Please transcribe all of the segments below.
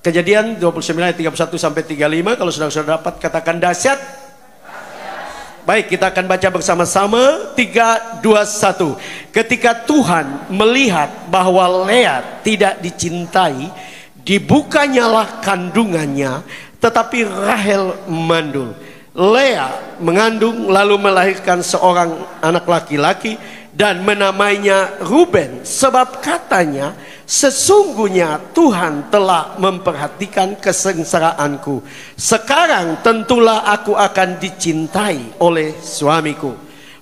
Kejadian 29 ayat 31 sampai 35. Kalau saudara-saudara dapat katakan dahsyat. Baik, kita akan baca bersama-sama. 3, 2, 1. Ketika Tuhan melihat bahwa Lea tidak dicintai, dibukanyalah kandungannya, tetapi Rahel mandul. Lea mengandung lalu melahirkan seorang anak laki-laki dan menamainya Ruben, sebab katanya, sesungguhnya Tuhan telah memperhatikan kesengsaraanku. Sekarang tentulah aku akan dicintai oleh suamiku.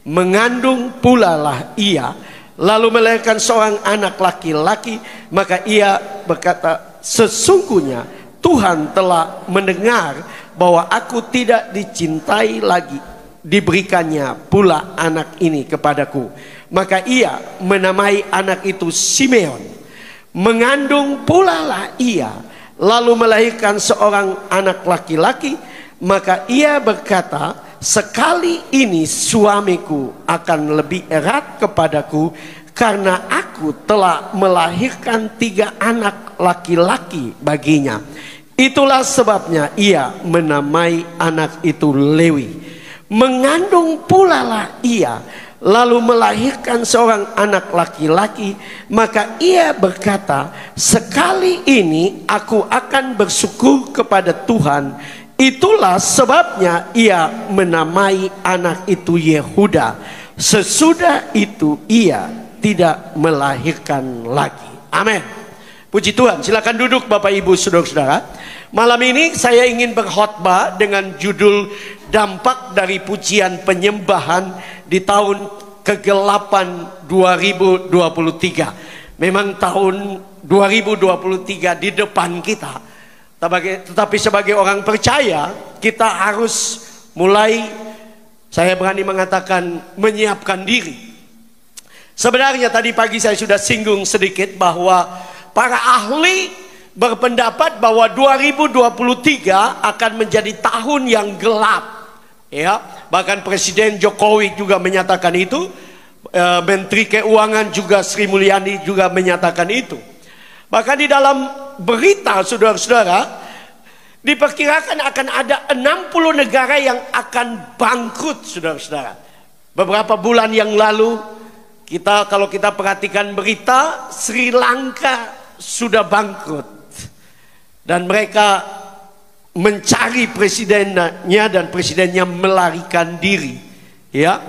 Mengandung pula lah ia, lalu melahirkan seorang anak laki-laki. Maka ia berkata, sesungguhnya Tuhan telah mendengar bahwa aku tidak dicintai lagi. Diberikannya pula anak ini kepadaku. Maka ia menamai anak itu Simeon. Mengandung pula lah ia, lalu melahirkan seorang anak laki-laki. Maka ia berkata, sekali ini suamiku akan lebih erat kepadaku, karena aku telah melahirkan 3 anak laki-laki baginya. Itulah sebabnya ia menamai anak itu Lewi. Mengandung pula lah ia, lalu melahirkan seorang anak laki-laki. Maka ia berkata, sekali ini aku akan bersyukur kepada Tuhan. Itulah sebabnya ia menamai anak itu Yehuda. Sesudah itu ia tidak melahirkan lagi. Amin. Puji Tuhan. Silakan duduk Bapak Ibu Saudara-saudara. Malam ini saya ingin berkhotbah dengan judul dampak dari pujian penyembahan di tahun kegelapan 2023. Memang tahun 2023 di depan kita. Tetapi sebagai orang percaya, kita harus mulai, saya berani mengatakan, menyiapkan diri. Sebenarnya tadi pagi saya sudah singgung sedikit bahwa para ahli berpendapat bahwa 2023 akan menjadi tahun yang gelap. Ya, bahkan Presiden Jokowi juga menyatakan itu. Menteri Keuangan juga Sri Mulyani juga menyatakan itu. Bahkan di dalam berita saudara-saudara, diperkirakan akan ada 60 negara yang akan bangkrut saudara-saudara. Beberapa bulan yang lalu, kalau kita perhatikan berita, Sri Lanka sudah bangkrut. Dan mereka mencari presidennya dan presidennya melarikan diri. Ya,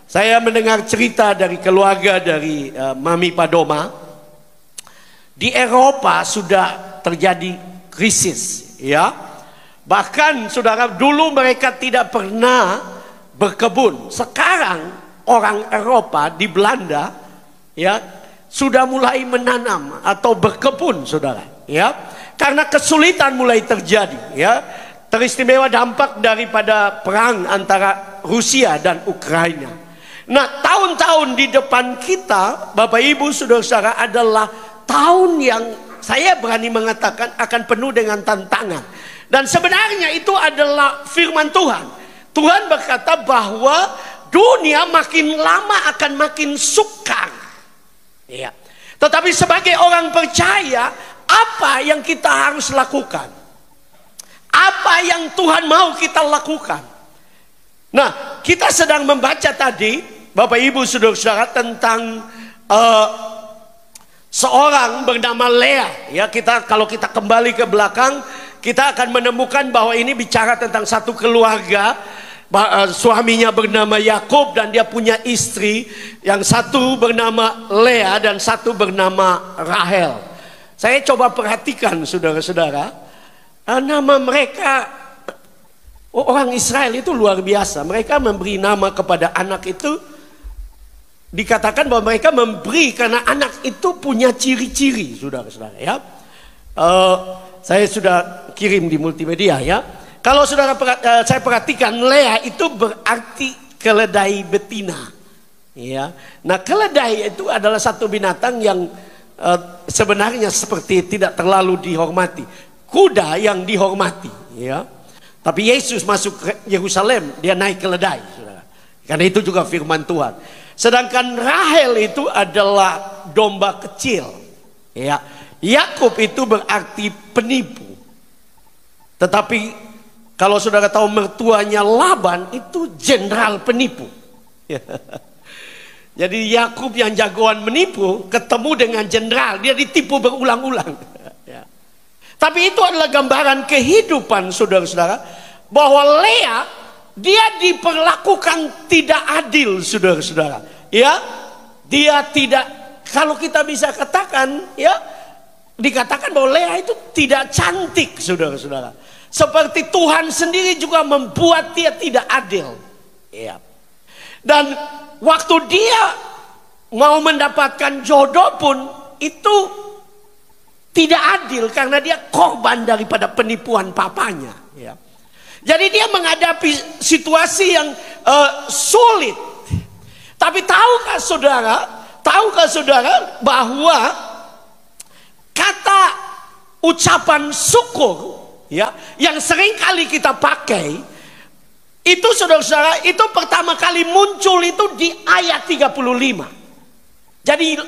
saya mendengar cerita dari keluarga dari Mami Padoma. Di Eropa sudah terjadi krisis. Ya, bahkan saudara, dulu mereka tidak pernah berkebun. Sekarang orang Eropa di Belanda, ya, sudah mulai menanam atau berkebun, saudara. Ya, karena kesulitan mulai terjadi. Ya, teristimewa dampak daripada perang antara Rusia dan Ukraina. Nah, tahun-tahun di depan kita, Bapak Ibu Saudara-saudara, adalah tahun yang saya berani mengatakan akan penuh dengan tantangan. Dan sebenarnya itu adalah firman Tuhan. Tuhan berkata bahwa dunia makin lama akan makin sukar. Ya. Tetapi sebagai orang percaya, apa yang kita harus lakukan? Apa yang Tuhan mau kita lakukan? Nah, kita sedang membaca tadi, Bapak Ibu Saudara-saudara, tentang seorang bernama Lea. Ya, kalau kita kembali ke belakang, kita akan menemukan bahwa ini bicara tentang satu keluarga. Suaminya bernama Yakub dan dia punya istri, yang satu bernama Lea dan satu bernama Rahel. Saya coba perhatikan saudara-saudara, nama mereka, orang Israel itu luar biasa. Mereka memberi nama kepada anak itu, dikatakan bahwa mereka memberi karena anak itu punya ciri-ciri, saudara-saudara. Ya, saya sudah kirim di multimedia. Ya, kalau saudara saya perhatikan, Lea itu berarti keledai betina. Ya, nah keledai itu adalah satu binatang yang sebenarnya seperti tidak terlalu dihormati. Kuda yang dihormati. Ya, tapi Yesus masuk ke Yerusalem, dia naik keledai, saudara. Karena itu juga firman Tuhan. Sedangkan Rahel itu adalah domba kecil. Ya, Yakub itu berarti penipu. Tetapi kalau saudara tahu mertuanya Laban itu jenderal penipu. Jadi Yakub yang jagoan menipu ketemu dengan jenderal, dia ditipu berulang-ulang. Tapi itu adalah gambaran kehidupan saudara-saudara, bahwa Lea dia diperlakukan tidak adil, saudara-saudara. Ya, dia tidak, kalau kita bisa katakan, ya, dikatakan bahwa Lea itu tidak cantik, saudara-saudara. Seperti Tuhan sendiri juga membuat dia tidak adil. Ya. Dan waktu dia mau mendapatkan jodoh pun itu tidak adil karena dia korban daripada penipuan papanya. Ya. Jadi dia menghadapi situasi yang sulit. Tapi tahukah saudara bahwa kata ucapan syukur, ya, yang sering kali kita pakai itu, saudara-saudara, itu pertama kali muncul itu di ayat 35. Jadi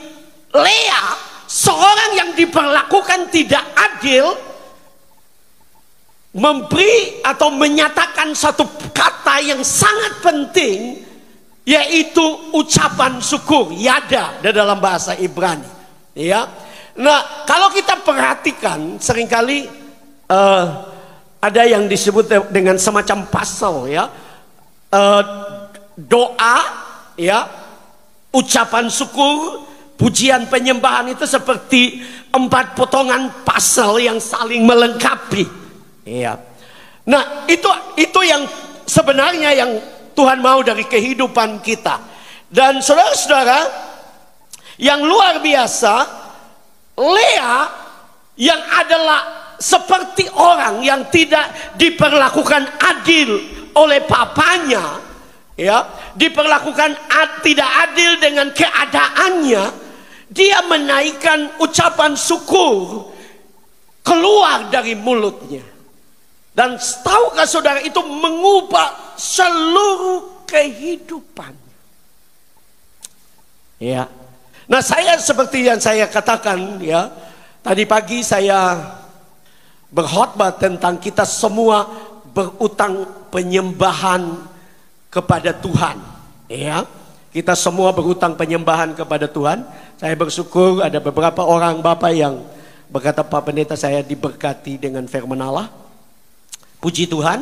Lea, seorang yang diperlakukan tidak adil, memberi atau menyatakan satu kata yang sangat penting, yaitu ucapan syukur, yada dalam bahasa Ibrani. Ya. Nah, kalau kita perhatikan seringkali ada yang disebut dengan semacam pasal, ya, doa, ya, ucapan syukur, pujian penyembahan itu seperti 4 potongan pasal yang saling melengkapi. Ya. Nah, itu yang sebenarnya yang Tuhan mau dari kehidupan kita. Dan saudara-saudara yang luar biasa, Lea yang adalah seperti orang yang tidak diperlakukan adil oleh papanya, ya, diperlakukan tidak adil dengan keadaannya, dia menaikkan ucapan syukur keluar dari mulutnya. Dan tahukah saudara, itu mengubah seluruh kehidupan. Ya. Nah, saya seperti yang saya katakan, ya, tadi pagi saya berkhotbah tentang kita semua berutang penyembahan kepada Tuhan. Ya, kita semua berutang penyembahan kepada Tuhan. Saya bersyukur ada beberapa orang Bapak yang berkata, Pak Pendeta, saya diberkati dengan firman Allah. Puji Tuhan.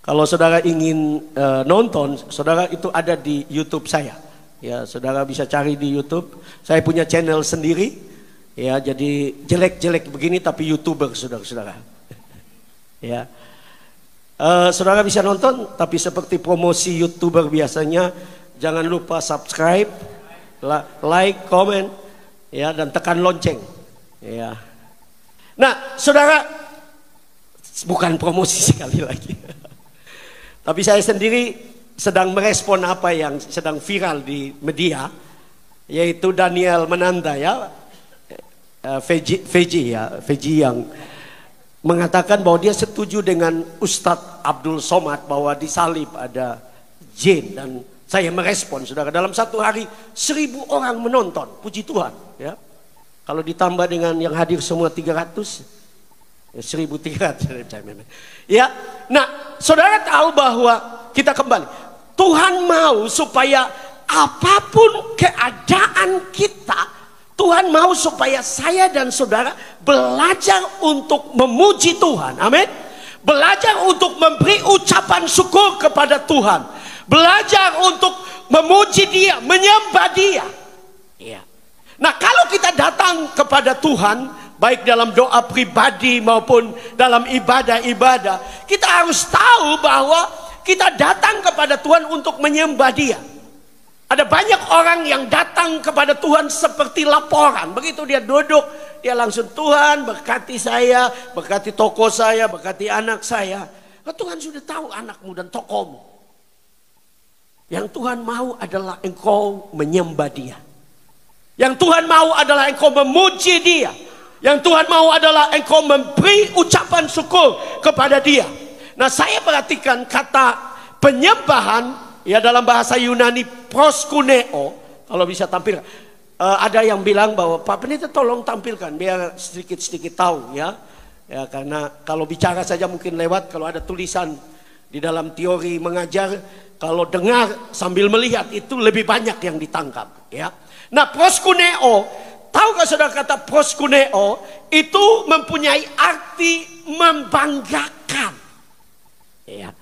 Kalau saudara ingin nonton, saudara, itu ada di YouTube saya. Ya, saudara bisa cari di YouTube. Saya punya channel sendiri. Ya, jadi jelek-jelek begini tapi YouTuber, saudara-saudara. Ya, saudara bisa nonton, tapi seperti promosi YouTuber biasanya, jangan lupa subscribe, like, comment, ya, dan tekan lonceng. Ya. Nah, saudara, bukan promosi sekali lagi, tapi saya sendiri sedang merespon apa yang sedang viral di media, yaitu Daniel Mananda, ya. VJ yang mengatakan bahwa dia setuju dengan Ustadz Abdul Somad bahwa di salib ada jin, dan saya merespon, saudara, dalam satu hari 1000 orang menonton. Puji Tuhan, ya. Kalau ditambah dengan yang hadir semua 300, 1300. Ya. Nah, saudara tahu bahwa kita kembali, Tuhan mau supaya apapun keadaan kita, Tuhan mau supaya saya dan saudara belajar untuk memuji Tuhan. Amin. Belajar untuk memberi ucapan syukur kepada Tuhan. Belajar untuk memuji Dia, menyembah Dia. Ya. Nah, kalau kita datang kepada Tuhan, baik dalam doa pribadi maupun dalam ibadah-ibadah, kita harus tahu bahwa kita datang kepada Tuhan untuk menyembah Dia. Ada banyak orang yang datang kepada Tuhan seperti laporan. Begitu dia duduk, dia langsung, Tuhan berkati saya, berkati toko saya, berkati anak saya. Nah, Tuhan sudah tahu anakmu dan tokomu. Yang Tuhan mau adalah engkau menyembah Dia. Yang Tuhan mau adalah engkau memuji Dia. Yang Tuhan mau adalah engkau memberi ucapan syukur kepada Dia. Nah, saya perhatikan kata penyembahan, ya, dalam bahasa Yunani proskuneo, kalau bisa tampil. Ada yang bilang bahwa Pak Pendeta tolong tampilkan biar sedikit-sedikit tahu, ya. Ya, karena kalau bicara saja mungkin lewat, kalau ada tulisan di dalam teori mengajar, kalau dengar sambil melihat itu lebih banyak yang ditangkap. Ya. Nah, proskuneo, tahukah saudara kata proskuneo itu mempunyai arti membanggakan. Ya.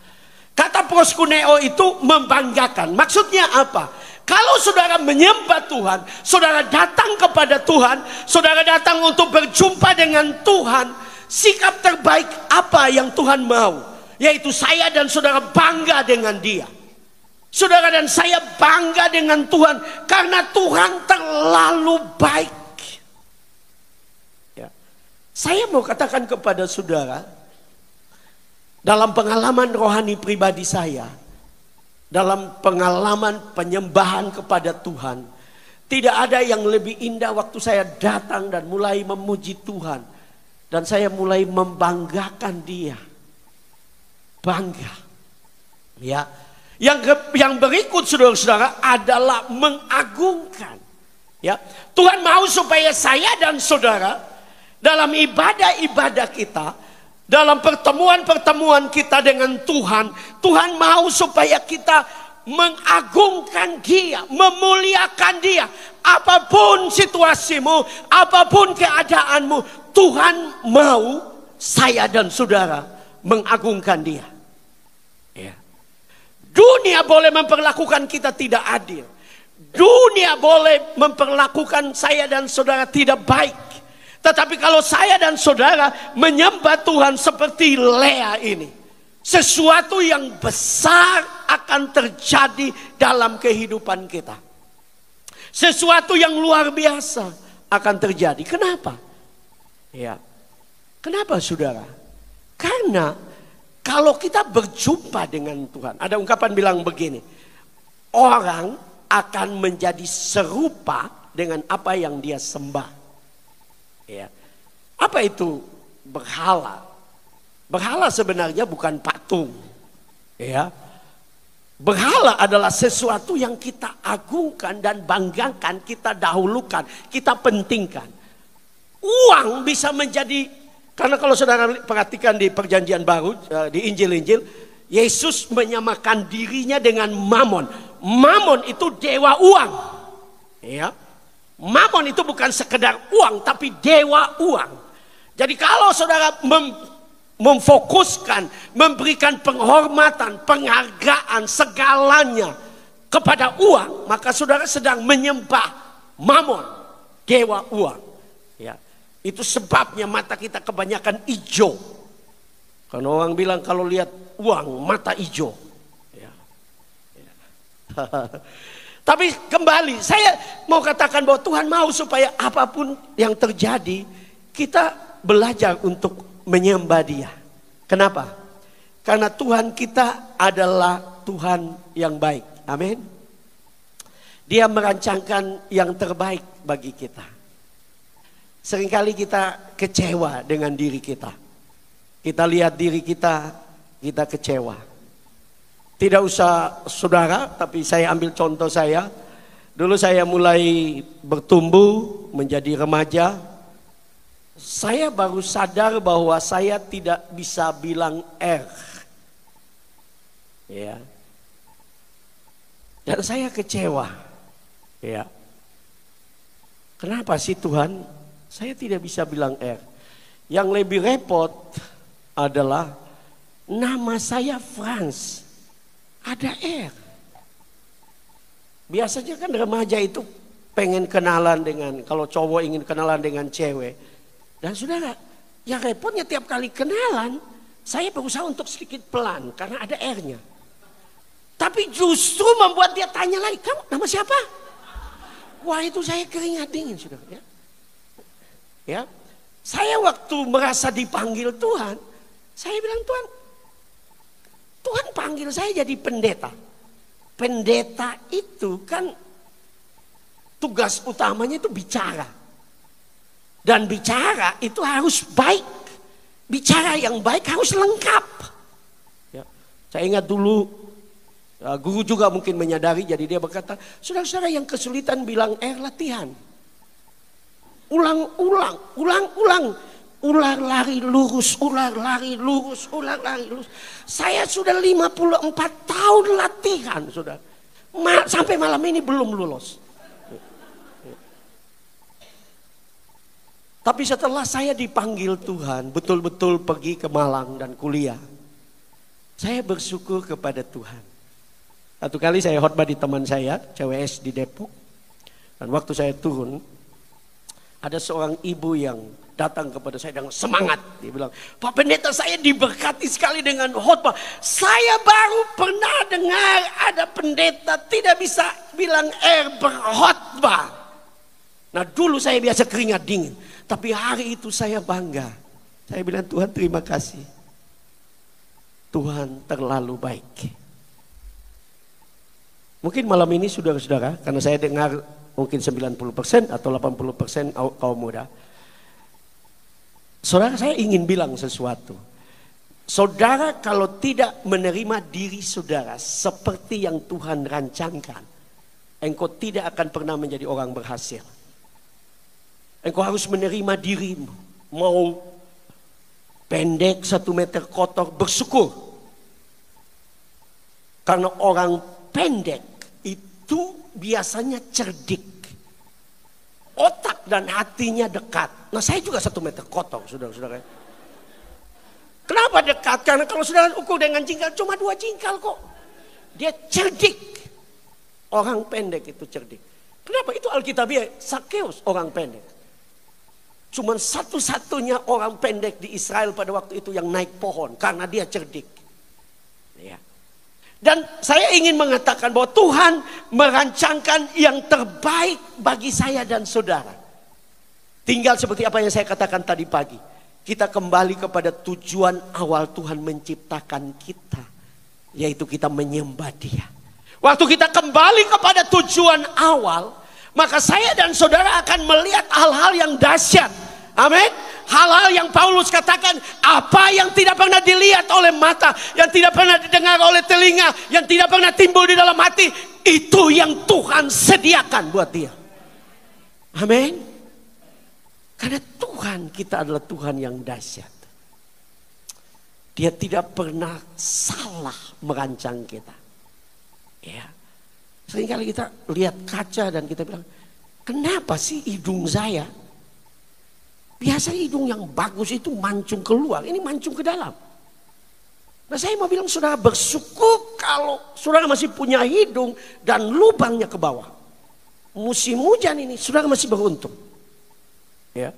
Kata proskuneo itu membanggakan. Maksudnya apa? Kalau saudara menyembah Tuhan, saudara datang kepada Tuhan, saudara datang untuk berjumpa dengan Tuhan, sikap terbaik apa yang Tuhan mau? Yaitu saya dan saudara bangga dengan Dia. Saudara dan saya bangga dengan Tuhan karena Tuhan terlalu baik. Ya. Saya mau katakan kepada saudara, dalam pengalaman rohani pribadi saya, dalam pengalaman penyembahan kepada Tuhan, tidak ada yang lebih indah waktu saya datang dan mulai memuji Tuhan. Dan saya mulai membanggakan Dia. Bangga. Ya. Yang berikut saudara-saudara adalah mengagungkan. Ya. Tuhan mau supaya saya dan saudara dalam ibadah-ibadah kita, dalam pertemuan-pertemuan kita dengan Tuhan, Tuhan mau supaya kita mengagungkan Dia, memuliakan Dia. Apapun situasimu, apapun keadaanmu, Tuhan mau saya dan saudara mengagungkan Dia. Ya. Dunia boleh memperlakukan kita tidak adil. Dunia boleh memperlakukan saya dan saudara tidak baik. Tetapi kalau saya dan saudara menyembah Tuhan seperti Lea ini, sesuatu yang besar akan terjadi dalam kehidupan kita. Sesuatu yang luar biasa akan terjadi. Kenapa? Ya. Kenapa saudara? Karena kalau kita berjumpa dengan Tuhan, ada ungkapan bilang begini, orang akan menjadi serupa dengan apa yang dia sembah. Ya. Apa itu berhala? Berhala sebenarnya bukan patung. Ya. Berhala adalah sesuatu yang kita agungkan dan banggakan, kita dahulukan, kita pentingkan. Uang bisa menjadi, karena kalau saudara perhatikan di perjanjian baru, di Injil-Injil, Yesus menyamakan dirinya dengan Mamon. Mamon itu dewa uang. Ya. Mamon itu bukan sekedar uang, tapi dewa uang. Jadi kalau saudara memfokuskan, memberikan penghormatan, penghargaan, segalanya kepada uang, maka saudara sedang menyembah Mamon, dewa uang. Ya. Itu sebabnya mata kita kebanyakan hijau. Karena orang bilang kalau lihat uang, mata hijau. Ya. Ya. Tapi kembali, saya mau katakan bahwa Tuhan mau supaya apapun yang terjadi, kita belajar untuk menyembah Dia. Kenapa? Karena Tuhan kita adalah Tuhan yang baik. Amin. Dia merancangkan yang terbaik bagi kita. Seringkali kita kecewa dengan diri kita. Kita lihat diri kita, kita kecewa. Tidak usah saudara, tapi saya ambil contoh saya. Dulu saya mulai bertumbuh menjadi remaja. Saya baru sadar bahwa saya tidak bisa bilang R. Ya. Dan saya kecewa. Ya. Kenapa sih Tuhan? Saya tidak bisa bilang R. Yang lebih repot adalah nama saya Frans. Ada R. Biasanya kan remaja itu pengen kenalan dengan, kalau cowok ingin kenalan dengan cewek. Dan saudara, yang repotnya tiap kali kenalan, saya berusaha untuk sedikit pelan karena ada R-nya. Tapi justru membuat dia tanya lagi, kamu nama siapa? Wah, itu saya keringat dingin saudara. Ya. Ya. Saya waktu merasa dipanggil Tuhan, saya bilang Tuhan panggil saya jadi pendeta. Pendeta itu kan tugas utamanya itu bicara. Dan bicara itu harus baik. Bicara yang baik harus lengkap. Ya. Saya ingat dulu, guru juga mungkin menyadari, jadi dia berkata, saudara-saudara yang kesulitan bilang latihan. Ulang-ulang. Ular lari lurus, ular lari lurus, ular lari lurus. Saya sudah 54 tahun latihan, sudah. Sampai malam ini belum lulus. Tapi setelah saya dipanggil Tuhan, betul-betul pergi ke Malang dan kuliah, saya bersyukur kepada Tuhan. Satu kali saya khotbah di teman saya, CWS di Depok. Dan waktu saya turun, ada seorang ibu yang datang kepada saya dengan semangat. Dia bilang, Pak Pendeta, saya diberkati sekali dengan khotbah. Saya baru pernah dengar ada pendeta tidak bisa bilang berkhotbah. Nah dulu saya biasa keringat dingin. Tapi hari itu saya bangga. Saya bilang, Tuhan terima kasih. Tuhan terlalu baik. Mungkin malam ini saudara-saudara, karena saya dengar mungkin 90% atau 80% kaum muda. Saudara, saya ingin bilang sesuatu. Saudara kalau tidak menerima diri saudara seperti yang Tuhan rancangkan, engkau tidak akan pernah menjadi orang berhasil. Engkau harus menerima dirimu. Mau pendek 1 meter kotor, bersyukur. Karena orang pendek itu biasanya cerdik. Otak dan hatinya dekat. Nah saya juga 1 meter kotor, saudara-saudara. Kenapa dekat? Karena kalau saudara ukur dengan jingkal, cuma 2 jingkal kok. Dia cerdik. Orang pendek itu cerdik. Kenapa? Itu Alkitabiah, Sakeus orang pendek. Cuman satu-satunya orang pendek di Israel pada waktu itu yang naik pohon. Karena dia cerdik. Ya. Dan saya ingin mengatakan bahwa Tuhan merancangkan yang terbaik bagi saya dan saudara. Tinggal seperti apa yang saya katakan tadi pagi. Kita kembali kepada tujuan awal Tuhan menciptakan kita. Yaitu kita menyembah Dia. Waktu kita kembali kepada tujuan awal, maka saya dan saudara akan melihat hal-hal yang dahsyat. Amin. Hal-hal yang Paulus katakan, apa yang tidak pernah dilihat oleh mata, yang tidak pernah didengar oleh telinga, yang tidak pernah timbul di dalam hati, itu yang Tuhan sediakan buat dia. Amin. Karena Tuhan kita adalah Tuhan yang dahsyat. Dia tidak pernah salah merancang kita. Ya. Seringkali kita lihat kaca dan kita bilang, kenapa sih hidung saya? Biasa hidung yang bagus itu mancung keluar, ini mancung ke dalam. Nah saya mau bilang saudara bersyukur kalau saudara masih punya hidung dan lubangnya ke bawah. Musim hujan ini saudara masih beruntung. Ya.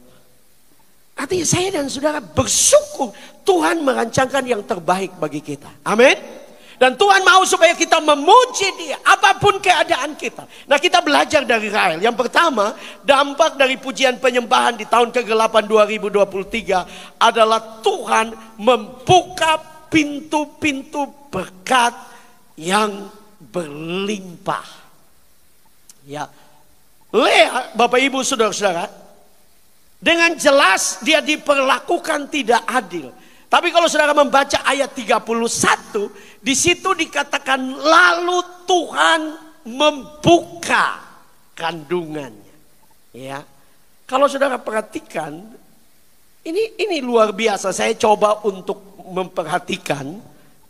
Artinya saya dan saudara bersyukur Tuhan merancangkan yang terbaik bagi kita. Amin. Dan Tuhan mau supaya kita memuji Dia apapun keadaan kita. Nah kita belajar dari Rahel. Yang pertama, dampak dari pujian penyembahan di tahun ke-8 2023 adalah Tuhan membuka pintu-pintu berkat yang berlimpah. Ya, Lea, Bapak Ibu Saudara-saudara, dengan jelas dia diperlakukan tidak adil. Tapi kalau saudara membaca ayat 31, di situ dikatakan lalu Tuhan membuka kandungannya. Ya. Kalau saudara perhatikan, ini luar biasa. Saya coba untuk memperhatikan,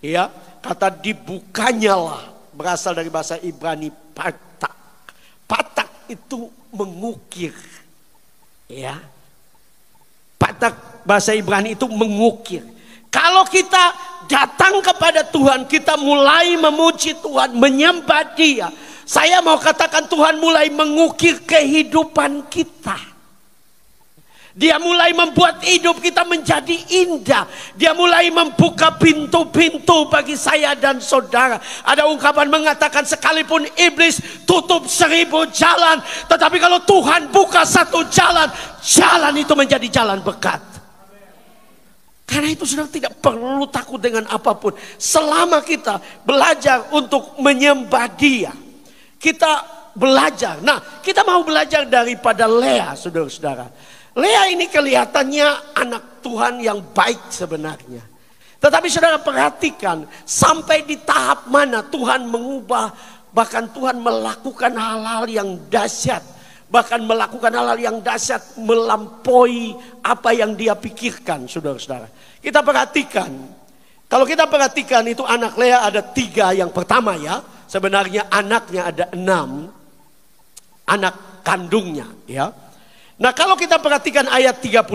ya, kata dibukanyalah berasal dari bahasa Ibrani patak. Patak itu mengukir. Ya. Patak bahasa Ibrani itu mengukir. Kalau kita datang kepada Tuhan, kita mulai memuji Tuhan, menyembah Dia. Saya mau katakan Tuhan mulai mengukir kehidupan kita. Dia mulai membuat hidup kita menjadi indah. Dia mulai membuka pintu-pintu bagi saya dan saudara. Ada ungkapan mengatakan sekalipun iblis tutup 1000 jalan, tetapi kalau Tuhan buka 1 jalan, jalan itu menjadi jalan berkat. Karena itu saudara tidak perlu takut dengan apapun. Selama kita belajar untuk menyembah Dia, kita belajar. Nah, kita mau belajar daripada Lea, saudara-saudara. Lea ini kelihatannya anak Tuhan yang baik sebenarnya. Tetapi saudara perhatikan, sampai di tahap mana Tuhan mengubah, bahkan Tuhan melakukan hal-hal yang dahsyat Bahkan melakukan hal-hal yang dahsyat melampaui apa yang dia pikirkan, saudara-saudara. Kita perhatikan, kalau kita perhatikan itu anak Lea ada 3 yang pertama ya. Sebenarnya anaknya ada 6 anak kandungnya ya. Nah kalau kita perhatikan ayat 32,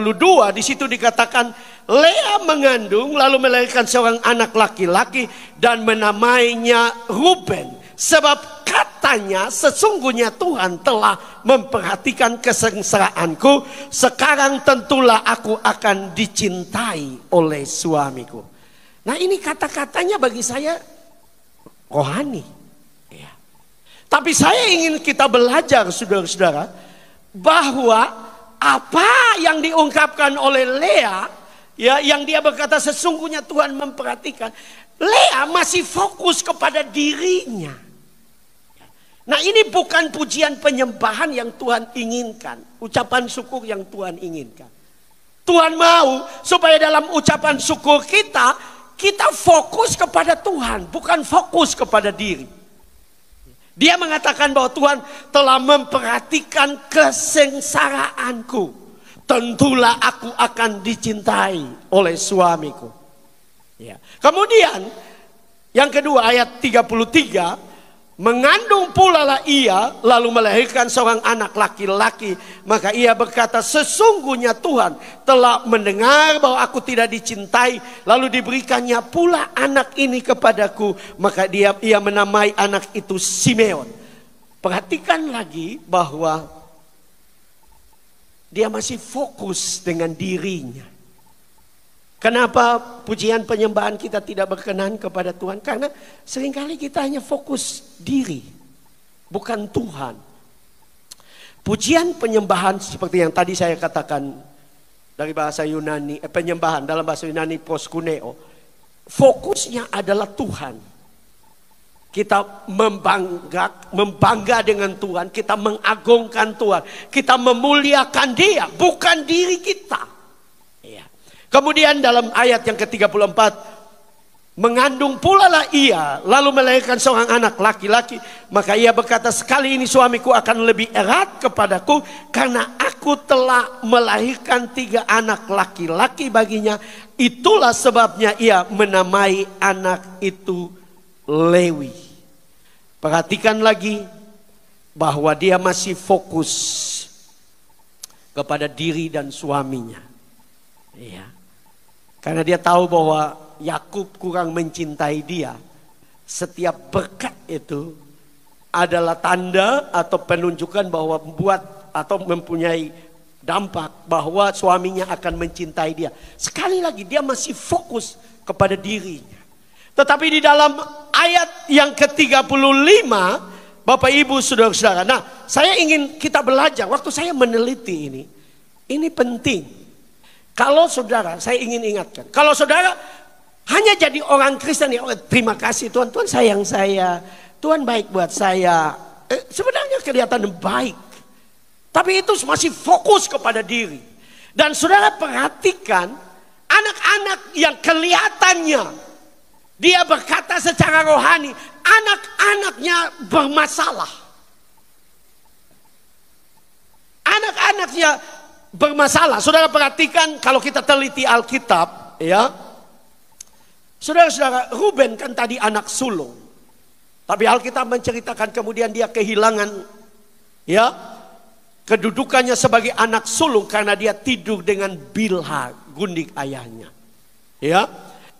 di situ dikatakan Lea mengandung lalu melahirkan seorang anak laki-laki dan menamainya Ruben. Sebab katanya sesungguhnya Tuhan telah memperhatikan kesengsaraanku. Sekarang tentulah aku akan dicintai oleh suamiku. Nah ini kata-katanya bagi saya rohani ya. Tapi saya ingin kita belajar saudara-saudara, bahwa apa yang diungkapkan oleh Lea ya, yang dia berkata sesungguhnya Tuhan memperhatikan, Lea masih fokus kepada dirinya. Nah ini bukan pujian penyembahan yang Tuhan inginkan, ucapan syukur yang Tuhan inginkan. Tuhan mau supaya dalam ucapan syukur kita fokus kepada Tuhan, bukan fokus kepada diri. Dia mengatakan bahwa Tuhan telah memperhatikan kesengsaraanku. Tentulah aku akan dicintai oleh suamiku. Ya. Kemudian yang kedua ayat 33, mengandung pula lah ia lalu melahirkan seorang anak laki-laki. Maka ia berkata sesungguhnya Tuhan telah mendengar bahwa aku tidak dicintai. Lalu diberikannya pula anak ini kepadaku. Maka ia menamai anak itu Simeon. Perhatikan lagi bahwa dia masih fokus dengan dirinya. Kenapa pujian penyembahan kita tidak berkenan kepada Tuhan? Karena seringkali kita hanya fokus diri, bukan Tuhan. Pujian penyembahan seperti yang tadi saya katakan dari bahasa Yunani, penyembahan dalam bahasa Yunani proskuneo, fokusnya adalah Tuhan. Kita membangga dengan Tuhan, kita mengagungkan Tuhan, kita memuliakan Dia, bukan diri kita. Kemudian dalam ayat yang ke-34, mengandung pula lah ia lalu melahirkan seorang anak laki-laki. Maka ia berkata sekali ini suamiku akan lebih erat kepadaku karena aku telah melahirkan 3 anak laki-laki baginya. Itulah sebabnya ia menamai anak itu Lewi. Perhatikan lagi bahwa dia masih fokus kepada diri dan suaminya. Iya. Karena dia tahu bahwa Yakub kurang mencintai dia. Setiap berkat itu adalah tanda atau penunjukan bahwa membuat atau mempunyai dampak bahwa suaminya akan mencintai dia. Sekali lagi dia masih fokus kepada dirinya. Tetapi di dalam ayat yang ke-35, Bapak Ibu Saudara-saudara, nah saya ingin kita belajar, waktu saya meneliti ini penting. Kalau saudara, saya ingin ingatkan, kalau saudara hanya jadi orang Kristen ya, terima kasih Tuhan, Tuhan sayang saya, Tuhan baik buat saya. Sebenarnya kelihatan baik, tapi itu masih fokus kepada diri. Dan saudara perhatikan anak-anak yang kelihatannya dia berkata secara rohani, anak-anaknya bermasalah. Anak-anaknya bermasalah. Saudara perhatikan kalau kita teliti Alkitab ya. Saudara-saudara, Ruben kan tadi anak sulung. Tapi Alkitab menceritakan kemudian dia kehilangan ya kedudukannya sebagai anak sulung karena dia tidur dengan Bilha, gundik ayahnya. Ya.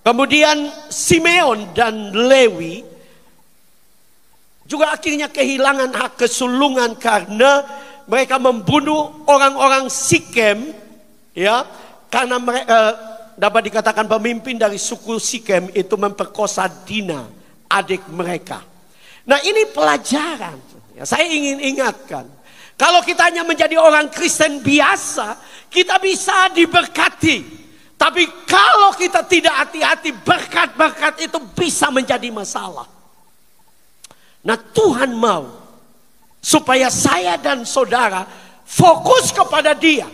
Kemudian Simeon dan Lewi juga akhirnya kehilangan hak kesulungan karena mereka membunuh orang-orang Sikem, ya, karena mereka dapat dikatakan pemimpin dari suku Sikem itu memperkosa Dina, adik mereka. Nah ini pelajaran. Ya, saya ingin ingatkan, kalau kita hanya menjadi orang Kristen biasa, kita bisa diberkati. Tapi kalau kita tidak hati-hati, berkat-berkat itu bisa menjadi masalah. Nah Tuhan mau supaya saya dan saudara fokus kepada Dia.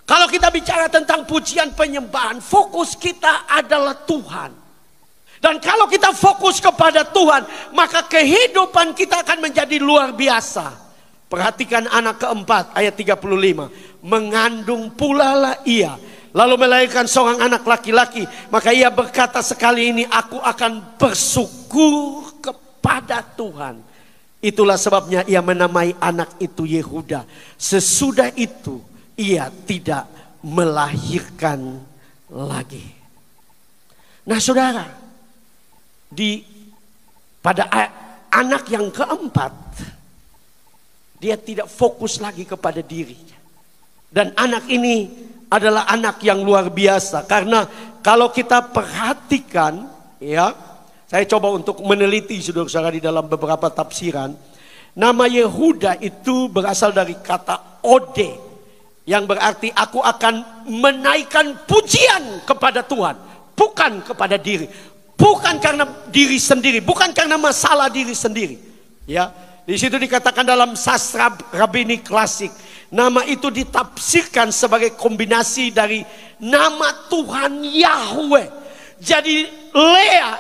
Kalau kita bicara tentang pujian penyembahan, fokus kita adalah Tuhan. Dan kalau kita fokus kepada Tuhan, maka kehidupan kita akan menjadi luar biasa. Perhatikan anak keempat ayat 35. Mengandung pula lah ia, lalu melahirkan seorang anak laki-laki. Maka ia berkata, sekali ini aku akan bersyukur kepada Tuhan. Itulah sebabnya ia menamai anak itu Yehuda. Sesudah itu ia tidak melahirkan lagi. Nah saudara, pada anak yang keempat, dia tidak fokus lagi kepada dirinya. Dan anak ini adalah anak yang luar biasa. Karena kalau kita perhatikan, ya, saya coba untuk meneliti saudara-saudara di dalam beberapa tafsiran. Nama Yehuda itu berasal dari kata ode, yang berarti aku akan menaikkan pujian kepada Tuhan, bukan kepada diri, bukan karena diri sendiri, bukan karena masalah diri sendiri. Ya, di situ dikatakan dalam sastra rabini klasik, nama itu ditafsirkan sebagai kombinasi dari nama Tuhan Yahweh. Jadi Lea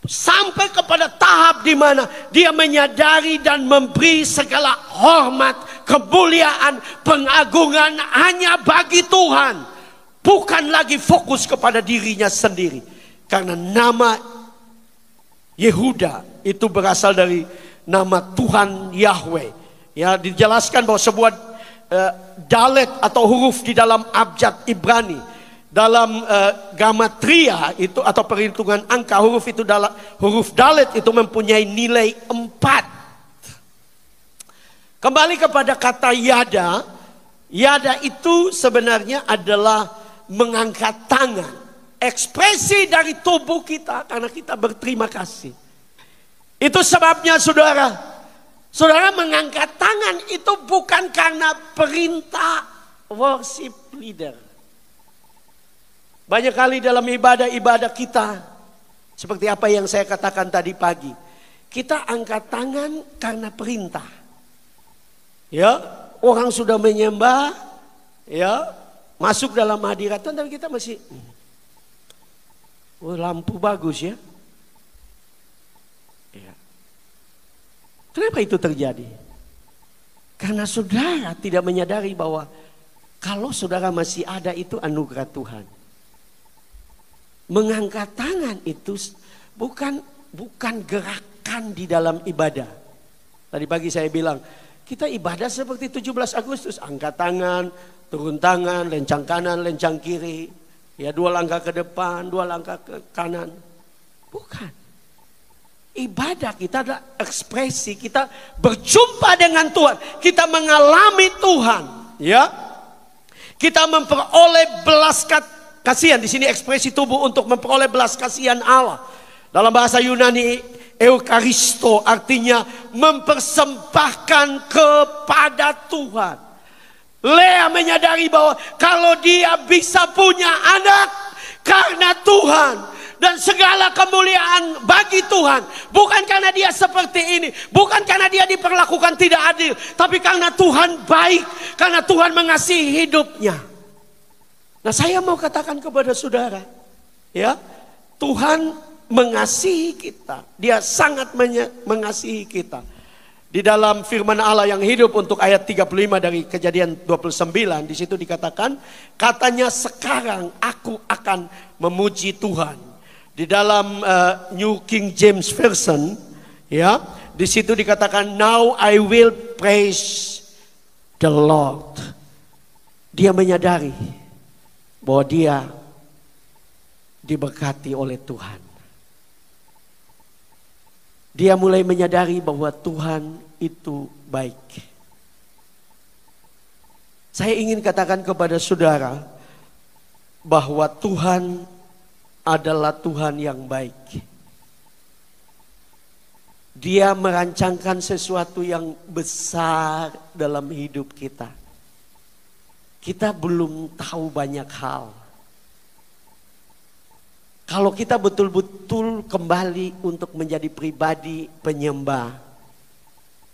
sampai kepada tahap di mana dia menyadari dan memberi segala hormat, kemuliaan, pengagungan hanya bagi Tuhan, bukan lagi fokus kepada dirinya sendiri. Karena nama Yehuda itu berasal dari nama Tuhan Yahweh. Ya, dijelaskan bahwa sebuah dalet atau huruf di dalam abjad Ibrani, dalam gamatria itu atau perhitungan angka, huruf dalet itu mempunyai nilai 4. Kembali kepada kata yada. Yada itu sebenarnya adalah mengangkat tangan, ekspresi dari tubuh kita karena kita berterima kasih. Itu sebabnya saudara mengangkat tangan itu bukan karena perintah worship leader. Banyak kali dalam ibadah-ibadah kita, seperti apa yang saya katakan tadi pagi, kita angkat tangan karena perintah. Ya, orang sudah menyembah, ya, masuk dalam hadiratan, tapi kita masih, lampu bagus ya. Ya. Kenapa itu terjadi? Karena saudara tidak menyadari bahwa kalau saudara masih ada itu anugerah Tuhan. Mengangkat tangan itu bukan gerakan di dalam ibadah. Tadi pagi saya bilang, kita ibadah seperti 17 Agustus. Angkat tangan, turun tangan, lencang kanan, lencang kiri. Ya, 2 langkah ke depan, 2 langkah ke kanan. Bukan. Ibadah kita adalah ekspresi, kita berjumpa dengan Tuhan. Kita mengalami Tuhan. Ya, kita memperoleh belas kasihan. Di sini ekspresi tubuh untuk memperoleh belas kasihan Allah. Dalam bahasa Yunani, Eukaristo artinya mempersembahkan kepada Tuhan. Lea menyadari bahwa kalau dia bisa punya anak karena Tuhan dan segala kemuliaan bagi Tuhan, bukan karena dia seperti ini, bukan karena dia diperlakukan tidak adil, tapi karena Tuhan baik, karena Tuhan mengasihi hidupnya. Nah, saya mau katakan kepada saudara, ya, Tuhan mengasihi kita. Dia sangat mengasihi kita. Di dalam firman Allah yang hidup untuk ayat 35 dari Kejadian 29, di situ dikatakan, katanya sekarang aku akan memuji Tuhan. Di dalam New King James Version, ya, di situ dikatakan, now I will praise the Lord. Dia menyadari bahwa dia diberkati oleh Tuhan. Dia mulai menyadari bahwa Tuhan itu baik. Saya ingin katakan kepada saudara bahwa Tuhan adalah Tuhan yang baik. Dia merancangkan sesuatu yang besar dalam hidup kita. Kita belum tahu banyak hal. Kalau kita betul-betul kembali untuk menjadi pribadi penyembah,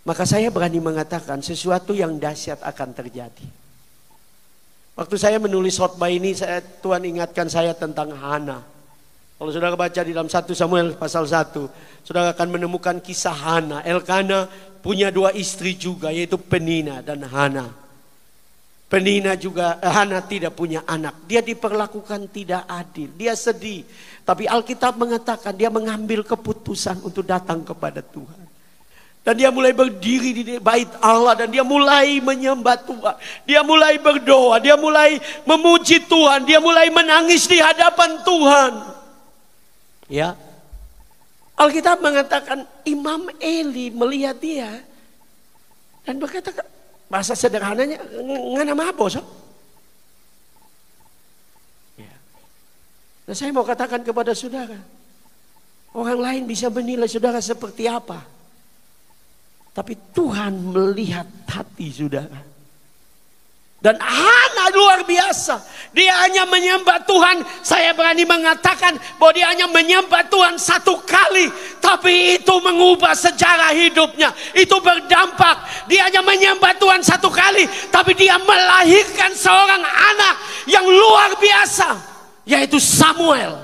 maka saya berani mengatakan sesuatu yang dahsyat akan terjadi. Waktu saya menulis khotbah ini, Tuhan ingatkan saya tentang Hana. Kalau saudara baca di dalam 1 Samuel pasal 1, saudara akan menemukan kisah Hana. Elkana punya 2 istri juga, yaitu Penina dan Hana. Penina juga, Hana tidak punya anak. Dia diperlakukan tidak adil. Dia sedih. Tapi Alkitab mengatakan dia mengambil keputusan untuk datang kepada Tuhan. Dan dia mulai berdiri di bait Allah dan dia mulai menyembah Tuhan. Dia mulai berdoa, dia mulai memuji Tuhan, dia mulai menangis di hadapan Tuhan. Ya. Alkitab mengatakan Imam Eli melihat dia dan berkata, bahasa sederhananya, ngana mabo so. Ya. Dan saya mau katakan kepada saudara, orang lain bisa menilai saudara seperti apa. Tapi Tuhan melihat hati saudara. Dan Hana luar biasa. Dia hanya menyembah Tuhan. Saya berani mengatakan bahwa dia hanya menyembah Tuhan 1 kali. Tapi itu mengubah sejarah hidupnya. Itu berdampak. Dia hanya menyembah Tuhan 1 kali. Tapi dia melahirkan seorang anak yang luar biasa. Yaitu Samuel.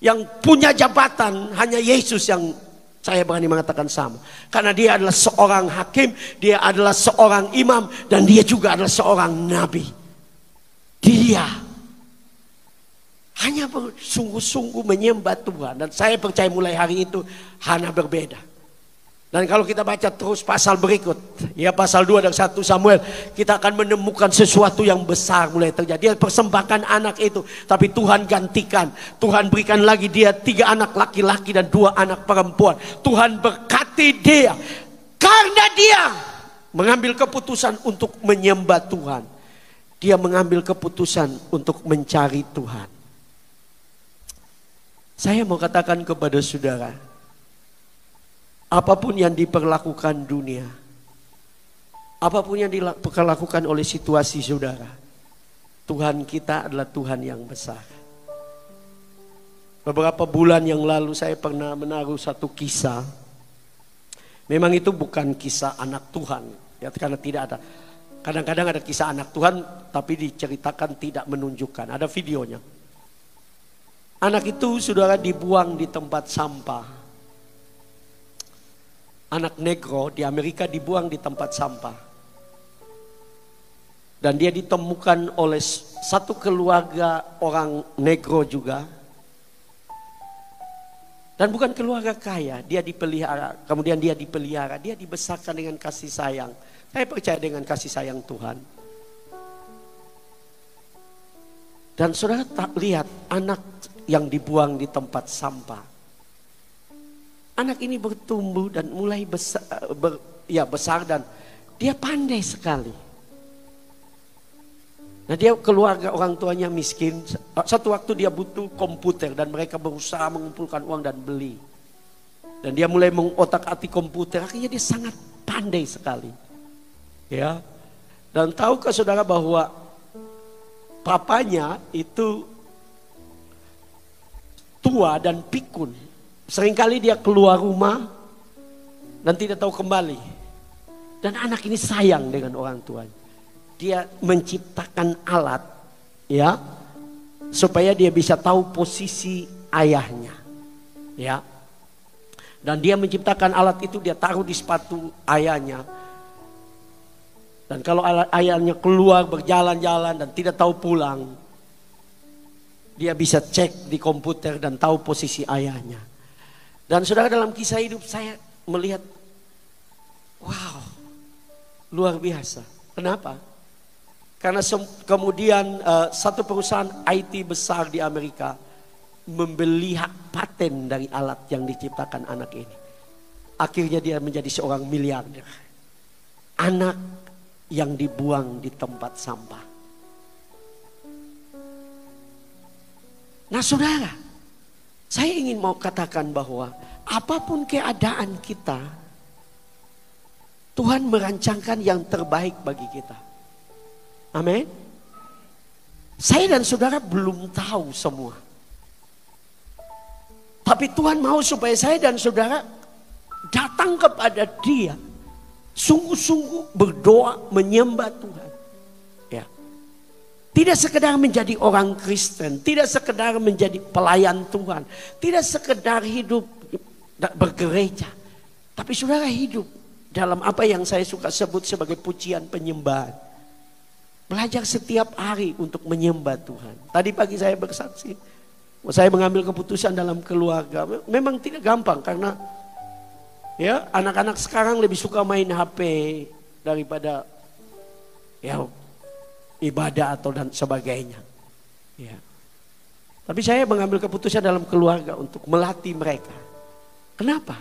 Yang punya jabatan hanya Yesus yang saya berani mengatakan sama. Karena dia adalah seorang hakim, dia adalah seorang imam, dan dia juga adalah seorang nabi. Dia hanya bersungguh-sungguh menyembah Tuhan. Dan saya percaya mulai hari itu Hana berbeda. Dan kalau kita baca terus pasal berikut, ya pasal 2 dan 1 Samuel, kita akan menemukan sesuatu yang besar mulai terjadi. Dia persembahkan anak itu, tapi Tuhan gantikan. Tuhan berikan lagi dia 3 anak laki-laki dan 2 anak perempuan. Tuhan berkati dia karena dia mengambil keputusan untuk menyembah Tuhan. Dia mengambil keputusan untuk mencari Tuhan. Saya mau katakan kepada saudara, apapun yang diperlakukan dunia, apapun yang diperlakukan oleh situasi saudara, Tuhan kita adalah Tuhan yang besar. Beberapa bulan yang lalu saya pernah menaruh satu kisah. Memang itu bukan kisah anak Tuhan, ya, karena tidak ada. Kadang-kadang ada kisah anak Tuhan, tapi diceritakan tidak menunjukkan. Ada videonya. Anak itu saudara dibuang di tempat sampah. Anak negro di Amerika dibuang di tempat sampah. Dan dia ditemukan oleh satu keluarga orang negro juga. Dan bukan keluarga kaya, dia dipelihara. Kemudian dia dipelihara, dia dibesarkan dengan kasih sayang. Saya percaya dengan kasih sayang Tuhan. Dan saudara tak lihat anak yang dibuang di tempat sampah. Anak ini bertumbuh dan mulai besar dan dia pandai sekali. Nah, dia keluarga orang tuanya miskin. Satu waktu dia butuh komputer dan mereka berusaha mengumpulkan uang dan beli. Dan dia mulai mengotak-atik komputer. Akhirnya dia sangat pandai sekali. Ya. Dan tahukah saudara bahwa papanya itu tua dan pikun. Seringkali dia keluar rumah dan tidak tahu kembali. Dan anak ini sayang dengan orang tuanya. Dia menciptakan alat, ya, supaya dia bisa tahu posisi ayahnya, ya. Dan dia menciptakan alat itu, dia taruh di sepatu ayahnya. Dan kalau ayahnya keluar berjalan-jalan dan tidak tahu pulang, dia bisa cek di komputer dan tahu posisi ayahnya. Dan saudara, dalam kisah hidup saya melihat, wow, luar biasa. Kenapa? Karena kemudian satu perusahaan IT besar di Amerika membeli hak paten dari alat yang diciptakan anak ini. Akhirnya dia menjadi seorang miliarder. Anak yang dibuang di tempat sampah. Nah saudara, saya ingin mau katakan bahwa apapun keadaan kita, Tuhan merancangkan yang terbaik bagi kita. Amin. Saya dan saudara belum tahu semua. Tapi Tuhan mau supaya saya dan saudara datang kepada Dia, sungguh-sungguh berdoa menyembah Tuhan. Ya. Tidak sekedar menjadi orang Kristen, tidak sekedar menjadi pelayan Tuhan, tidak sekedar hidup bergereja, tapi saudara hidup dalam apa yang saya suka sebut sebagai pujian penyembahan. Belajar setiap hari untuk menyembah Tuhan. Tadi pagi saya bersaksi, saya mengambil keputusan dalam keluarga. Memang tidak gampang karena ya anak-anak sekarang lebih suka main HP daripada ya ibadah atau dan sebagainya. Ya. Tapi saya mengambil keputusan dalam keluarga untuk melatih mereka. Kenapa?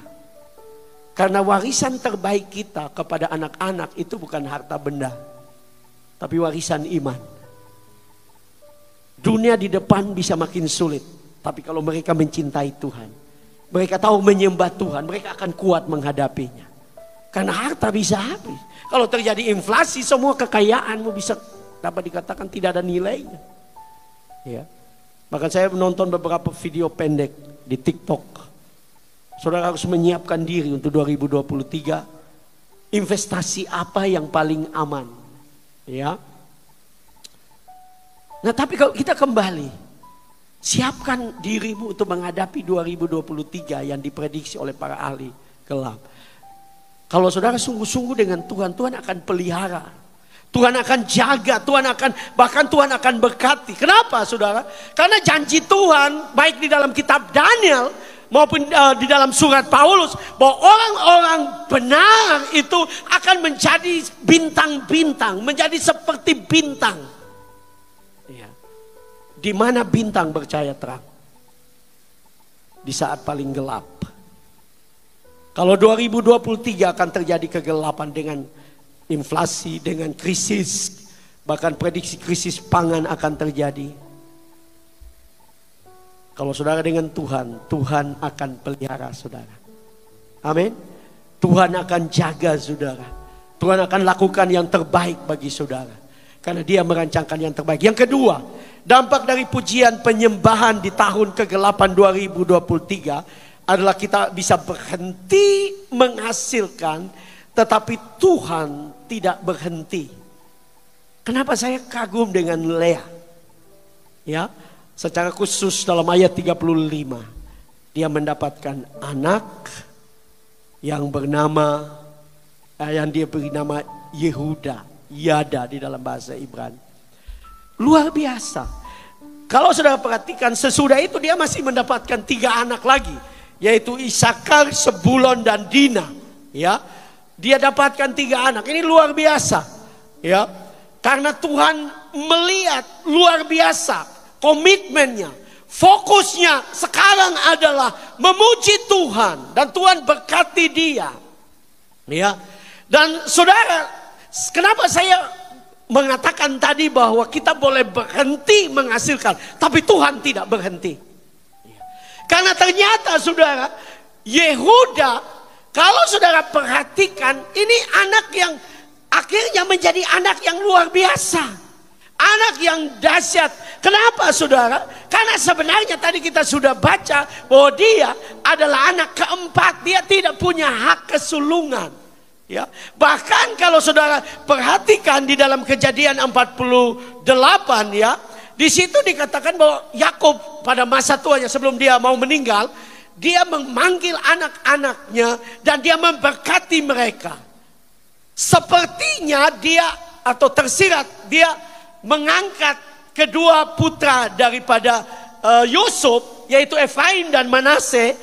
Karena warisan terbaik kita kepada anak-anak itu bukan harta benda, tapi warisan iman. Dunia di depan bisa makin sulit, tapi kalau mereka mencintai Tuhan, mereka tahu menyembah Tuhan, mereka akan kuat menghadapinya. Karena harta bisa habis. Kalau terjadi inflasi, semua kekayaanmu bisa dapat dikatakan tidak ada nilainya. Ya. Bahkan saya menonton beberapa video pendek di TikTok. Saudara harus menyiapkan diri untuk 2023. Investasi apa yang paling aman? Ya. Nah, tapi kalau kita kembali, siapkan dirimu untuk menghadapi 2023 yang diprediksi oleh para ahli gelap. Kalau saudara sungguh-sungguh dengan Tuhan, Tuhan akan pelihara. Tuhan akan jaga, bahkan Tuhan akan berkati. Kenapa saudara? Karena janji Tuhan baik di dalam kitab Daniel maupun di dalam surat Paulus, bahwa orang-orang benar itu akan menjadi bintang-bintang, menjadi seperti bintang. Ya. Di mana bintang bercahaya terang? Di saat paling gelap. Kalau 2023 akan terjadi kegelapan dengan inflasi, dengan krisis, bahkan prediksi krisis pangan akan terjadi. Kalau saudara dengan Tuhan, Tuhan akan pelihara saudara. Amin. Tuhan akan jaga saudara. Tuhan akan lakukan yang terbaik bagi saudara. Karena Dia merancangkan yang terbaik. Yang kedua, dampak dari pujian penyembahan di tahun kegelapan 2023 adalah kita bisa berhenti menghasilkan, tetapi Tuhan tidak berhenti. Kenapa saya kagum dengan Lea? Ya, secara khusus dalam ayat 35, dia mendapatkan anak yang bernama, yang dia beri nama Yehuda, Yada di dalam bahasa Ibrani. Luar biasa. Kalau saudara perhatikan, sesudah itu dia masih mendapatkan 3 anak lagi, yaitu Isakar, Sebulon dan Dina. Ya, dia dapatkan 3 anak. Ini luar biasa. Ya, karena Tuhan melihat luar biasa komitmennya, fokusnya sekarang adalah memuji Tuhan dan Tuhan berkati dia. Ya, dan saudara, kenapa saya mengatakan tadi bahwa kita boleh berhenti menghasilkan, tapi Tuhan tidak berhenti? Karena ternyata saudara, Yehuda, kalau saudara perhatikan, ini anak yang akhirnya menjadi anak yang luar biasa. Anak yang dahsyat. Kenapa saudara? Karena sebenarnya tadi kita sudah baca bahwa dia adalah anak keempat. Dia tidak punya hak kesulungan. Ya. Bahkan kalau saudara perhatikan di dalam Kejadian 48 ya, di situ dikatakan bahwa Yakub pada masa tuanya sebelum dia mau meninggal, dia memanggil anak-anaknya dan dia memberkati mereka. Sepertinya dia atau tersirat dia mengangkat kedua putra daripada Yusuf, yaitu Efraim dan Manase,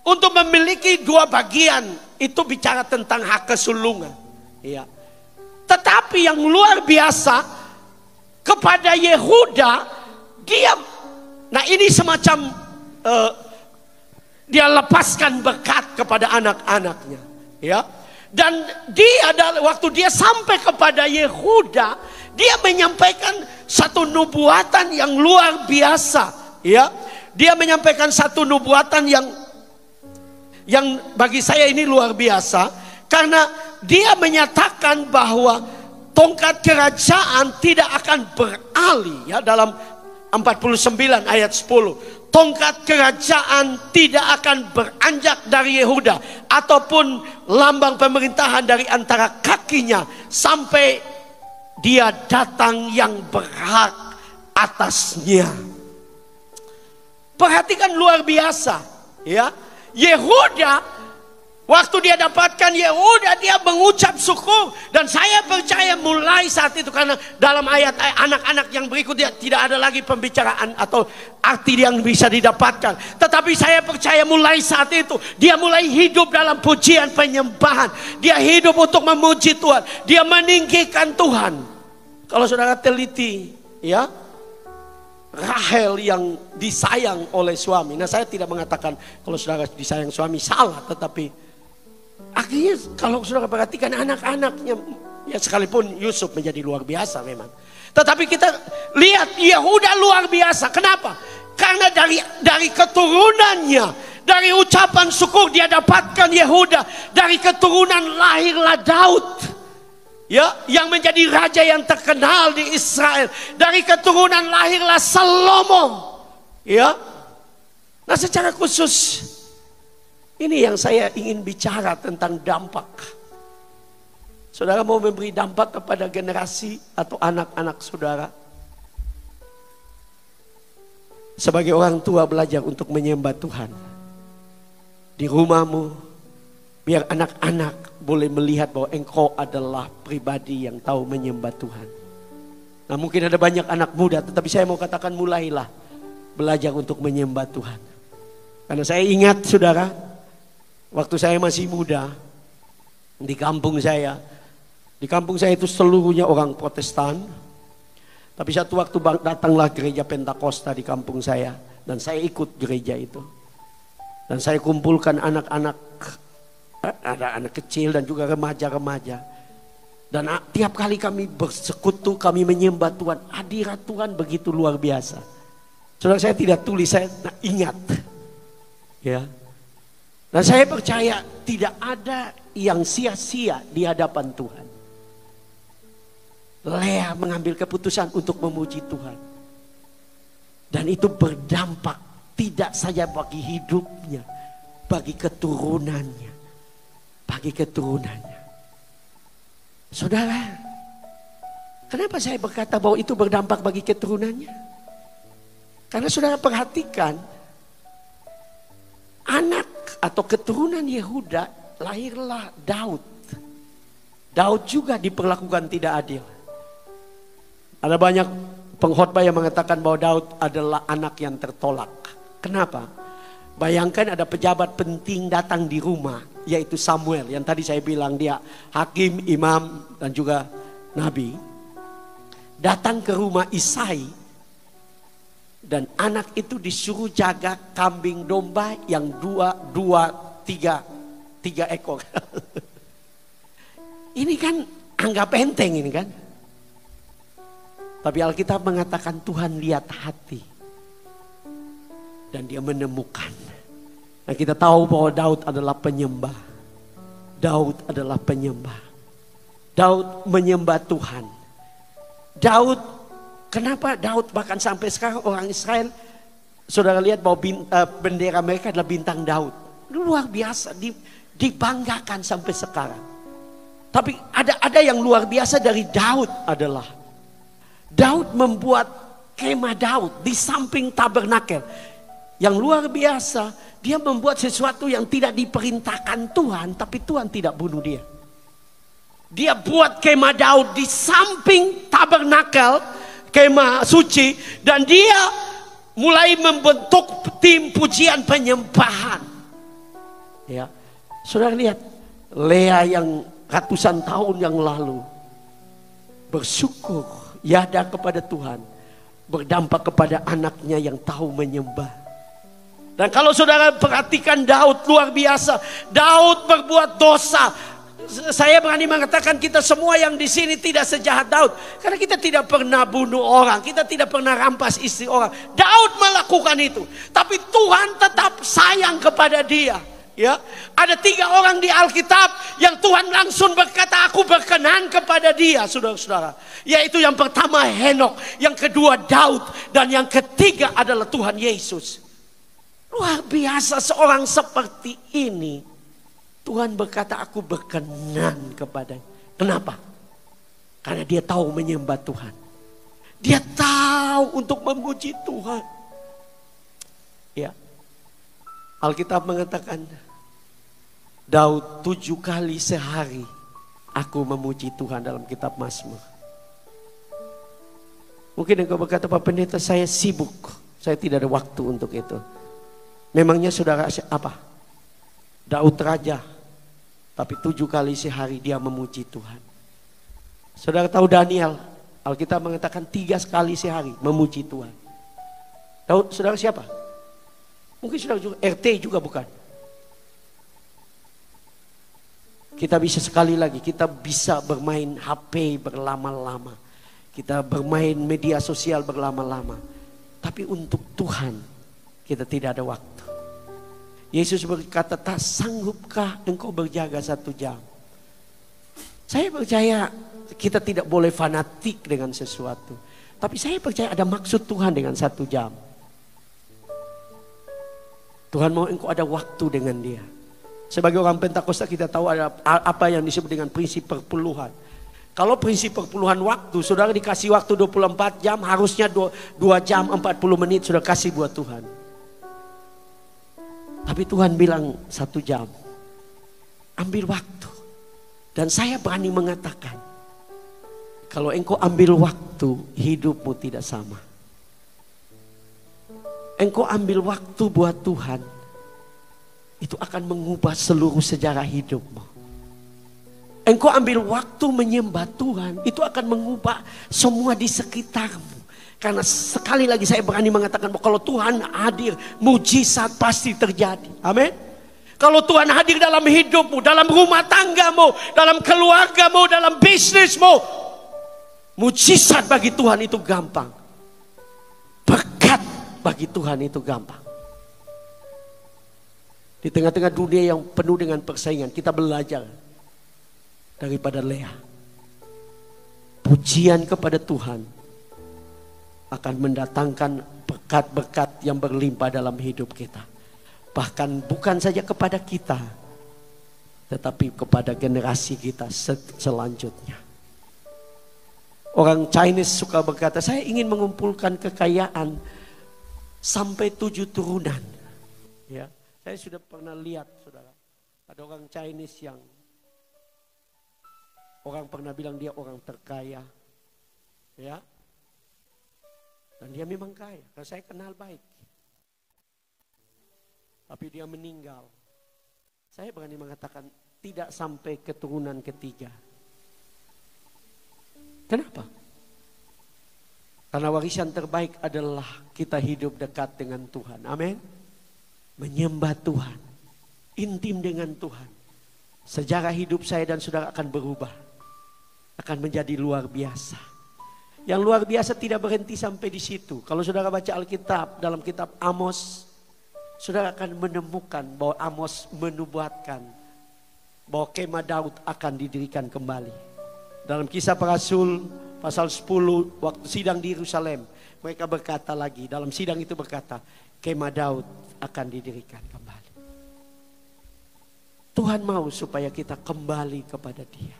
untuk memiliki 2 bagian. Itu bicara tentang hak kesulungan. Ya. Tetapi yang luar biasa, kepada Yehuda, nah ini semacam dia lepaskan berkat kepada anak-anaknya, ya. Dan dia waktu dia sampai kepada Yehuda, dia menyampaikan satu nubuatan yang luar biasa, ya. Dia menyampaikan satu nubuatan yang bagi saya ini luar biasa, karena dia menyatakan bahwa tongkat kerajaan tidak akan beralih, ya, dalam 49 ayat 10. Tongkat kerajaan tidak akan beranjak dari Yehuda ataupun lambang pemerintahan dari antara kakinya sampai Dia datang yang berhak atasnya. Perhatikan luar biasa, ya. Yehuda, waktu dia dapatkan Yehuda, dia mengucap syukur. Dan saya percaya mulai saat itu, karena dalam ayat anak-anak yang berikutnya tidak ada lagi pembicaraan atau arti yang bisa didapatkan. Tetapi saya percaya mulai saat itu dia mulai hidup dalam pujian penyembahan. Dia hidup untuk memuji Tuhan. Dia meninggikan Tuhan. Kalau saudara teliti, ya, Rahel yang disayang oleh suami. Nah, saya tidak mengatakan kalau saudara disayang suami salah, tetapi akhirnya kalau saudara perhatikan anak-anaknya, ya sekalipun Yusuf menjadi luar biasa memang. Tetapi kita lihat Yehuda luar biasa. Kenapa? Karena dari keturunannya, dari ucapan syukur dia dapatkan Yehuda. Dari keturunan lahirlah Daud, ya, yang menjadi raja yang terkenal di Israel. Dari keturunan lahirlah Salomo, ya. Nah, secara khusus ini yang saya ingin bicara tentang dampak. Saudara mau memberi dampak kepada generasi atau anak-anak saudara? Sebagai orang tua belajar untuk menyembah Tuhan. Di rumahmu, biar anak-anak boleh melihat bahwa engkau adalah pribadi yang tahu menyembah Tuhan. Nah, mungkin ada banyak anak muda, tetapi saya mau katakan mulailah belajar untuk menyembah Tuhan. Karena saya ingat saudara, waktu saya masih muda, di kampung saya itu seluruhnya orang Protestan. Tapi satu waktu datanglah gereja Pentakosta di kampung saya, dan saya ikut gereja itu. Dan saya kumpulkan anak-anak, ada anak kecil dan juga remaja-remaja. Dan tiap kali kami bersekutu, kami menyembah Tuhan, hadirat Tuhan begitu luar biasa. Saudara, saya tidak tulis, saya ingat. Ya. Dan saya percaya tidak ada yang sia-sia di hadapan Tuhan. Lea mengambil keputusan untuk memuji Tuhan. Dan itu berdampak tidak saja bagi hidupnya, bagi keturunannya. Bagi keturunannya. Saudara, kenapa saya berkata bahwa itu berdampak bagi keturunannya? Karena saudara perhatikan, anak atau keturunan Yehuda lahirlah Daud. Daud juga diperlakukan tidak adil. Ada banyak pengkhotbah yang mengatakan bahwa Daud adalah anak yang tertolak. Kenapa? Bayangkan ada pejabat penting datang di rumah, yaitu Samuel, yang tadi saya bilang dia hakim, imam, dan juga nabi. Datang ke rumah Isai, dan anak itu disuruh jaga kambing domba yang tiga ekor. Ini kan anggap enteng ini kan. Tapi Alkitab mengatakan Tuhan lihat hati. Dan dia menemukan. Nah, kita tahu bahwa Daud adalah penyembah. Daud adalah penyembah. Daud menyembah Tuhan. Daud, kenapa Daud bahkan sampai sekarang orang Israel, saudara lihat bahwa bendera mereka adalah bintang Daud. Luar biasa, dibanggakan sampai sekarang. Tapi ada yang luar biasa dari Daud adalah Daud membuat kemah Daud di samping tabernakel. Yang luar biasa, dia membuat sesuatu yang tidak diperintahkan Tuhan, tapi Tuhan tidak bunuh dia. Dia buat kemah Daud di samping tabernakel, kemah suci, dan dia mulai membentuk tim pujian penyembahan. Ya, saudara lihat, Lea yang ratusan tahun yang lalu bersyukur yada kepada Tuhan, berdampak kepada anaknya yang tahu menyembah. Dan kalau saudara perhatikan Daud luar biasa. Daud berbuat dosa. Saya berani mengatakan kita semua yang di sini tidak sejahat Daud, karena kita tidak pernah bunuh orang, kita tidak pernah rampas istri orang. Daud melakukan itu, tapi Tuhan tetap sayang kepada dia. Ya, ada 3 orang di Alkitab yang Tuhan langsung berkata, aku berkenan kepada dia, saudara-saudara. Yaitu yang pertama Henok, yang kedua Daud, dan yang ketiga adalah Tuhan Yesus. Luar biasa seorang seperti ini. Tuhan berkata, aku berkenan kepadanya. Kenapa? Karena dia tahu menyembah Tuhan. Dia tahu untuk memuji Tuhan. Ya. Alkitab mengatakan, Daud 7 kali sehari aku memuji Tuhan dalam kitab Mazmur. Mungkin engkau berkata, Pak Pendeta, saya sibuk. Saya tidak ada waktu untuk itu. Memangnya saudara apa? Daud raja. Tapi 7 kali sehari dia memuji Tuhan. Saudara tahu Daniel? Alkitab mengatakan 3 kali sehari memuji Tuhan. Tahu saudara siapa? Mungkin saudara juga RT juga bukan. Kita bisa sekali lagi, kita bisa bermain HP berlama-lama. Kita bermain media sosial berlama-lama. Tapi untuk Tuhan kita tidak ada waktu. Yesus berkata, tak sanggupkah engkau berjaga 1 jam? Saya percaya kita tidak boleh fanatik dengan sesuatu. Tapi saya percaya ada maksud Tuhan dengan 1 jam. Tuhan mau engkau ada waktu dengan dia. Sebagai orang Pentakosta kita tahu ada apa yang disebut dengan prinsip perpuluhan. Kalau prinsip perpuluhan waktu, saudara dikasih waktu 24 jam, harusnya 2 jam 40 menit sudah kasih buat Tuhan. Tapi Tuhan bilang 1 jam. Ambil waktu. Dan saya berani mengatakan, kalau engkau ambil waktu, hidupmu tidak sama. Engkau ambil waktu buat Tuhan, itu akan mengubah seluruh sejarah hidupmu. Engkau ambil waktu menyembah Tuhan, itu akan mengubah semua di sekitarmu. Karena sekali lagi saya berani mengatakan bahwa kalau Tuhan hadir, mujizat pasti terjadi. Amin. Kalau Tuhan hadir dalam hidupmu, dalam rumah tanggamu, dalam keluargamu, dalam bisnismu, mujizat bagi Tuhan itu gampang. Berkat bagi Tuhan itu gampang. Di tengah-tengah dunia yang penuh dengan persaingan, kita belajar daripada Lea. Pujian kepada Tuhan akan mendatangkan berkat-berkat yang berlimpah dalam hidup kita. Bahkan bukan saja kepada kita, tetapi kepada generasi kita selanjutnya. Orang Chinese suka berkata, saya ingin mengumpulkan kekayaan sampai 7 turunan. Ya. Saya sudah pernah lihat, saudara, ada orang Chinese yang orang pernah bilang dia orang terkaya, ya, dan dia memang kaya, karena saya kenal baik. Tapi dia meninggal. Saya berani mengatakan tidak sampai keturunan ketiga. Kenapa? Karena warisan terbaik adalah kita hidup dekat dengan Tuhan. Amin. Menyembah Tuhan, intim dengan Tuhan. Sejarah hidup saya dan saudara akan berubah, akan menjadi luar biasa. Yang luar biasa tidak berhenti sampai di situ. Kalau saudara baca Alkitab dalam kitab Amos, saudara akan menemukan bahwa Amos menubuatkan bahwa kemah Daud akan didirikan kembali. Dalam Kisah Para Rasul pasal 10 waktu sidang di Yerusalem, mereka berkata lagi, dalam sidang itu berkata, kemah Daud akan didirikan kembali. Tuhan mau supaya kita kembali kepada Dia.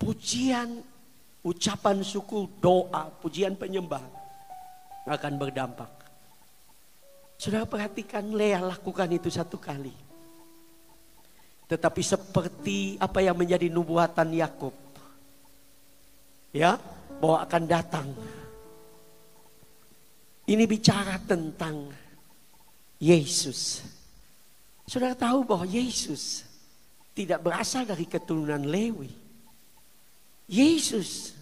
Pujian, ucapan syukur, doa, pujian penyembahan akan berdampak. Saudara perhatikan, Lea lakukan itu 1 kali. Tetapi seperti apa yang menjadi nubuatan Yakub, ya, bahwa akan datang. Ini bicara tentang Yesus. Saudara tahu bahwa Yesus tidak berasal dari keturunan Lewi. Yesus,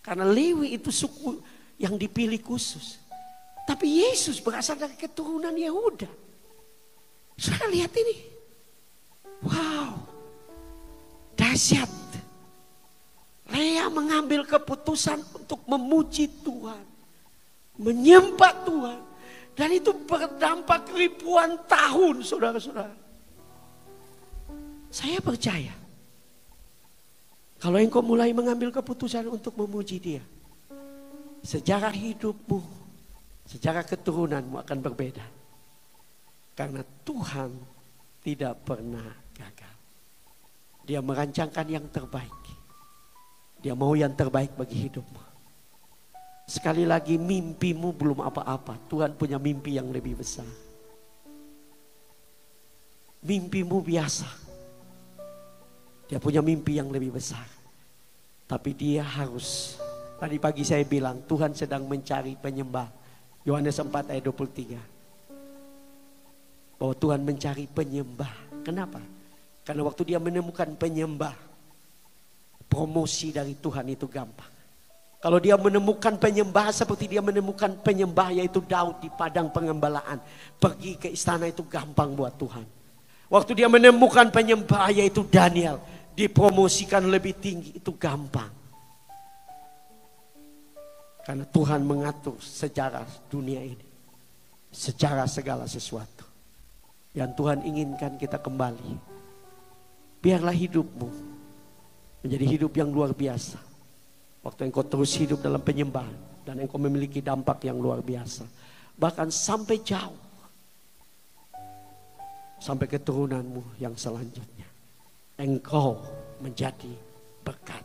karena Lewi itu suku yang dipilih khusus. Tapi Yesus berasal dari keturunan Yehuda. Saudara lihat ini. Wow, dahsyat. Lea mengambil keputusan untuk memuji Tuhan, menyembah Tuhan. Dan itu berdampak ribuan tahun, saudara-saudara. Saya percaya, kalau engkau mulai mengambil keputusan untuk memuji Dia, sejarah hidupmu, sejarah keturunanmu akan berbeda. Karena Tuhan tidak pernah gagal. Dia merancangkan yang terbaik. Dia mau yang terbaik bagi hidupmu. Sekali lagi, mimpimu belum apa-apa. Tuhan punya mimpi yang lebih besar. Mimpimu biasa. Dia punya mimpi yang lebih besar. Tapi dia harus, tadi pagi saya bilang, Tuhan sedang mencari penyembah. Yohanes 4 ayat 23. Bahwa Tuhan mencari penyembah. Kenapa? Karena waktu dia menemukan penyembah, promosi dari Tuhan itu gampang. Kalau dia menemukan penyembah seperti dia menemukan penyembah yaitu Daud di padang pengembalaan. Pergi ke istana itu gampang buat Tuhan. Waktu dia menemukan penyembah yaitu Daniel. Dipromosikan lebih tinggi itu gampang. Karena Tuhan mengatur sejarah dunia ini. Secara segala sesuatu. Yang Tuhan inginkan kita kembali. Biarlah hidupmu menjadi hidup yang luar biasa. Waktu engkau terus hidup dalam penyembahan. Dan engkau memiliki dampak yang luar biasa. Bahkan sampai jauh. Sampai keturunanmu yang selanjutnya. Engkau menjadi berkat.